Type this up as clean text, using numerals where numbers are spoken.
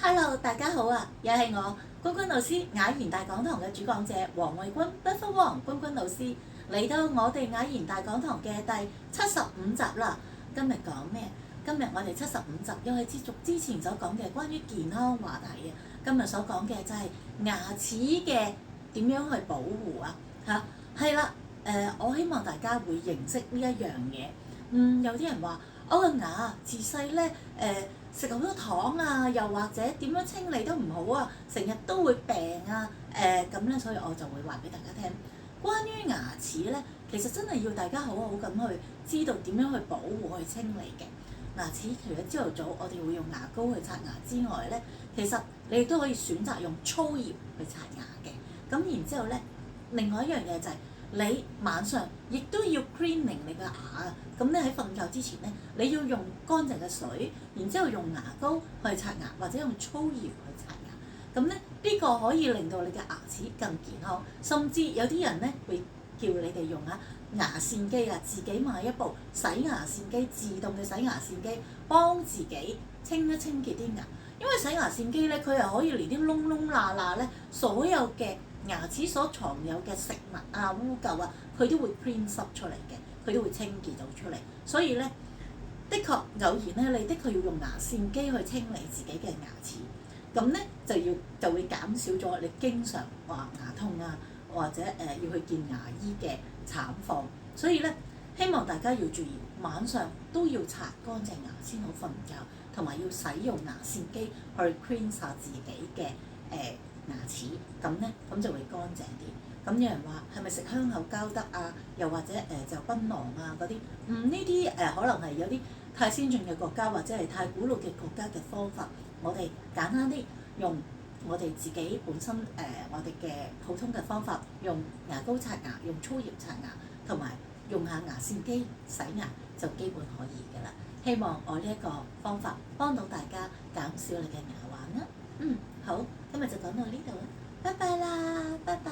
Hello，大家好啊！又係我君君老師雅言大講堂嘅主講者黃慧君，不分黃君君老師嚟到我哋雅言大講堂嘅第75集啦。今日講咩？今日我哋75集又係接續之前所講嘅關於健康話題啊。今日所講嘅就係牙齒嘅點樣去保護啊嚇。係啦，我希望大家會認識呢一樣嘢。有啲人話我個牙自細咧食好多糖啊，又或者點樣清理都唔好啊，成日都會病啊，咁咧，所以我就會話俾大家聽，關於牙齒咧，其實真係要大家好好咁去知道點樣去保護去清理嘅。牙齒除咗朝頭早我哋會用牙膏去刷牙之外咧，其實你亦都可以選擇用粗鹽去刷牙嘅。咁然之後咧，另外一樣嘢就係你晚上亦都要 cleaning 你個牙啊。咁咧喺瞓覺之前咧，你要用乾淨嘅水，然之後用牙膏去刷牙，或者用粗鹽去刷牙。咁咧呢個可以令到你嘅牙齒更健康，甚至有啲人咧會叫你哋用牙線機啊，自己買一部洗牙線機，自動嘅洗牙線機，幫自己清潔啲牙。因為洗牙線機咧，佢又可以連啲窿窿罅罅咧，所有嘅牙齒所藏有嘅食物啊、污垢啊，佢都會 clean up 出嚟嘅。佢都會清潔到出嚟，所以咧，的確偶然咧，你的確要用牙線機去清理自己嘅牙齒，咁咧就會減少咗你經常話牙痛啊，或者要去見牙醫嘅慘況。所以咧，希望大家要注意，晚上都要刷乾淨牙先好瞓覺，同埋要使用牙線機去 clean 晒自己嘅牙齒，咁就會乾淨啲。咁有人話係咪食香口膠得啊？又或者就檳榔啊嗰啲，呢啲可能係有啲太先進嘅國家或者係太古老嘅國家嘅方法。我哋簡單啲用我哋自己本身我哋嘅普通嘅方法，用牙膏刷牙，用粗鹽刷牙，同埋用下牙線機洗牙就基本可以㗎啦。希望我呢一個方法幫到大家減少你嘅牙患啦。好，今日就講到呢度啦，拜拜啦，拜拜。